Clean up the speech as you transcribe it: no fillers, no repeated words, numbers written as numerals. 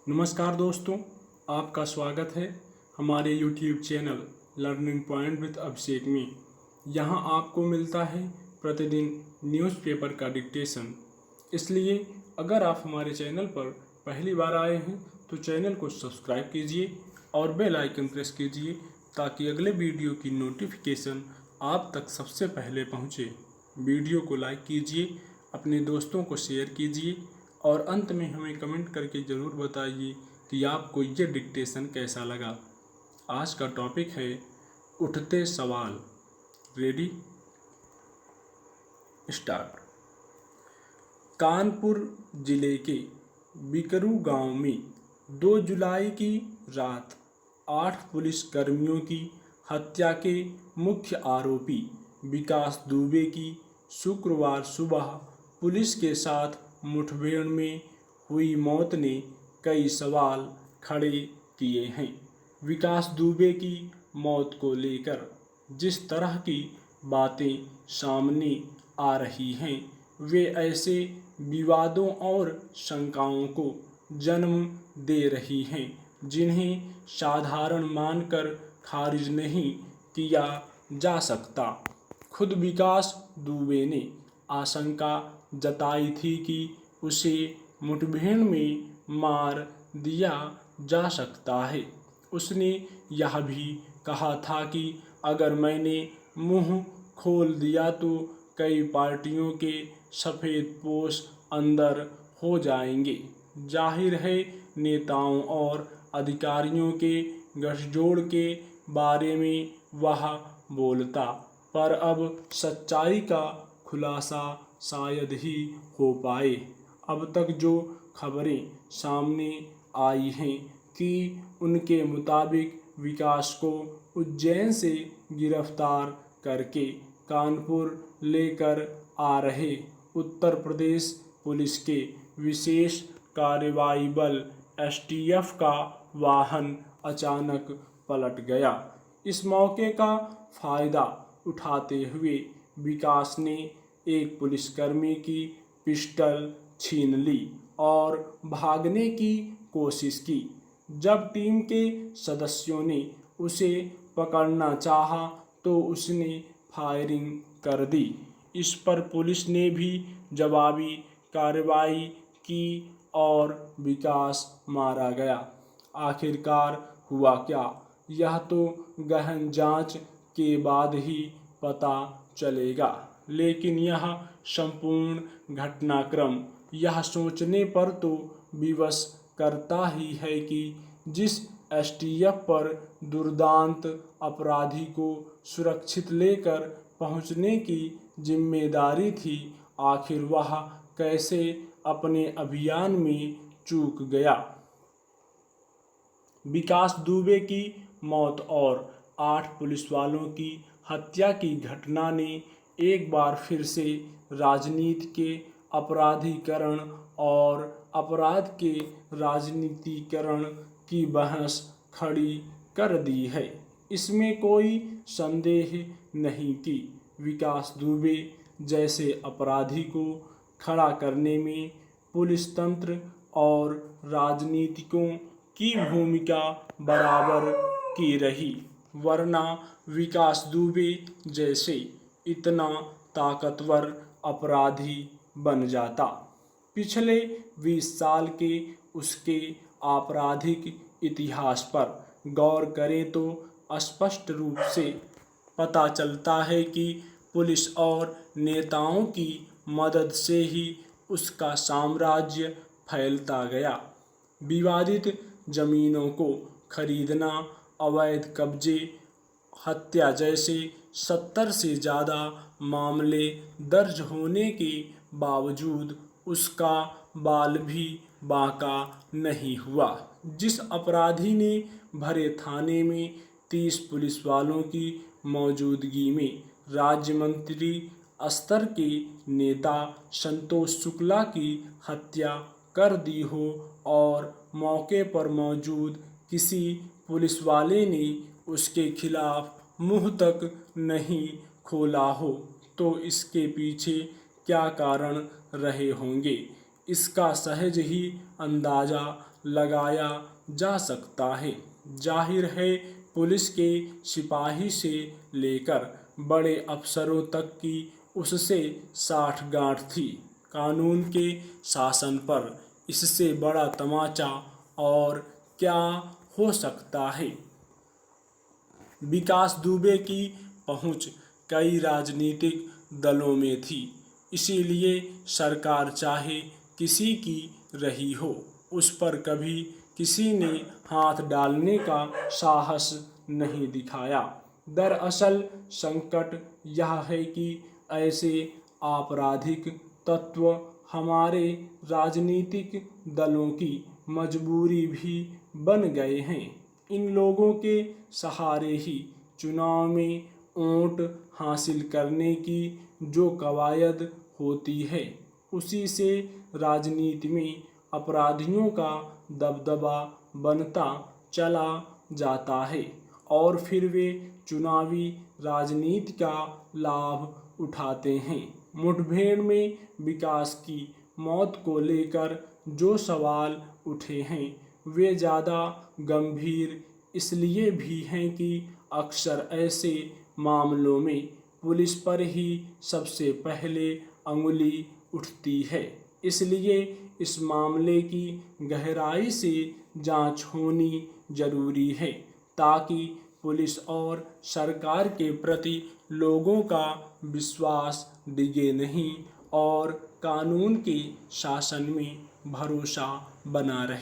नमस्कार दोस्तों, आपका स्वागत है हमारे YouTube channel learning point with Abhishek में। यहाँ आपको मिलता है प्रतिदिन न्यूज़पेपर का डिक्टेशन। इसलिए अगर आप हमारे चैनल पर पहली बार आए हैं तो चैनल को सब्सक्राइब कीजिए और बेल आइकन प्रेस कीजिए ताकि अगले वीडियो की नोटिफिकेशन आप तक सबसे पहले पहुँचे। वीडियो को लाइक कीजिए, अपने दोस्तों को शेयर कीजिए और अंत में हमें कमेंट करके ज़रूर बताइए कि आपको ये डिक्टेशन कैसा लगा। आज का टॉपिक है उठते सवाल। Ready, start. कानपुर जिले के बिकरू गांव में 2 जुलाई की रात 8 पुलिसकर्मियों की हत्या के मुख्य आरोपी विकास दुबे की शुक्रवार सुबह पुलिस के साथ मुठभेड़ में हुई मौत ने कई सवाल खड़े किए हैं। विकास दुबे की मौत को लेकर जिस तरह की बातें सामने आ रही हैं, वे ऐसे विवादों और शंकाओं को जन्म दे रही हैं जिन्हें साधारण मानकर खारिज नहीं किया जा सकता। खुद विकास दुबे ने आशंका जताई थी कि उसे मुठभेड़ में मार दिया जा सकता है। उसने यह भी कहा था कि अगर मैंने मुंह खोल दिया तो कई पार्टियों के सफ़ेदपोश अंदर हो जाएंगे। जाहिर है नेताओं और अधिकारियों के गठजोड़ के बारे में वह बोलता, पर अब सच्चाई का खुलासा शायद ही हो पाए। अब तक जो खबरें सामने आई हैं कि उनके मुताबिक विकास को उज्जैन से गिरफ्तार करके कानपुर लेकर आ रहे उत्तर प्रदेश पुलिस के विशेष कार्रवाई बल STF का वाहन अचानक पलट गया। इस मौके का फायदा उठाते हुए विकास ने एक पुलिसकर्मी की पिस्टल छीन ली और भागने की कोशिश की। जब टीम के सदस्यों ने उसे पकड़ना चाहा तो उसने फायरिंग कर दी। इस पर पुलिस ने भी जवाबी कार्रवाई की और विकास मारा गया। आखिरकार हुआ क्या, यह तो गहन जांच के बाद ही पता चलेगा, लेकिन यह संपूर्ण घटनाक्रम यह सोचने पर तो विवश करता ही है कि जिस STF पर दुर्दांत अपराधी को सुरक्षित लेकर पहुंचने की जिम्मेदारी थी, आखिर वह कैसे अपने अभियान में चूक गया। विकास दुबे की मौत और 8 पुलिसवालों की हत्या की घटना ने एक बार फिर से राजनीति के अपराधीकरण और अपराध के राजनीतिकरण की बहस खड़ी कर दी है। इसमें कोई संदेह नहीं कि विकास दुबे जैसे अपराधी को खड़ा करने में पुलिस तंत्र और राजनीतिकों की भूमिका बराबर की रही, वरना विकास दुबे जैसे इतना ताकतवर अपराधी बन जाता। पिछले 20 साल के उसके आपराधिक इतिहास पर गौर करें तो स्पष्ट रूप से पता चलता है कि पुलिस और नेताओं की मदद से ही उसका साम्राज्य फैलता गया। विवादित जमीनों को खरीदना, अवैध कब्जे, हत्या जैसे 70 से ज़्यादा मामले दर्ज होने के बावजूद उसका बाल भी बांका नहीं हुआ। जिस अपराधी ने भरे थाने में 30 पुलिस वालों की मौजूदगी में राज्य मंत्री स्तर के नेता संतोष शुक्ला की हत्या कर दी हो और मौके पर मौजूद किसी पुलिस वाले ने उसके खिलाफ मुंह तक नहीं खोला हो, तो इसके पीछे क्या कारण रहे होंगे, इसका सहज ही अंदाज़ा लगाया जा सकता है। जाहिर है, पुलिस के सिपाही से लेकर बड़े अफसरों तक की उससे साठगांठ थी। कानून के शासन पर इससे बड़ा तमाचा और क्या हो सकता है। विकास दुबे की पहुंच कई राजनीतिक दलों में थी, इसीलिए सरकार चाहे किसी की रही हो, उस पर कभी किसी ने हाथ डालने का साहस नहीं दिखाया। दरअसल संकट यह है कि ऐसे आपराधिक तत्व हमारे राजनीतिक दलों की मजबूरी भी बन गए हैं। इन लोगों के सहारे ही चुनाव में वोट हासिल करने की जो कवायद होती है, उसी से राजनीति में अपराधियों का दबदबा बनता चला जाता है और फिर वे चुनावी राजनीति का लाभ उठाते हैं। मुठभेड़ में विकास की मौत को लेकर जो सवाल उठे हैं, वे ज़्यादा गंभीर इसलिए भी हैं कि अक्सर ऐसे मामलों में पुलिस पर ही सबसे पहले अंगुली उठती है। इसलिए इस मामले की गहराई से जांच होनी जरूरी है, ताकि पुलिस और सरकार के प्रति लोगों का विश्वास डिगे नहीं और कानून के शासन में भरोसा बना रहे।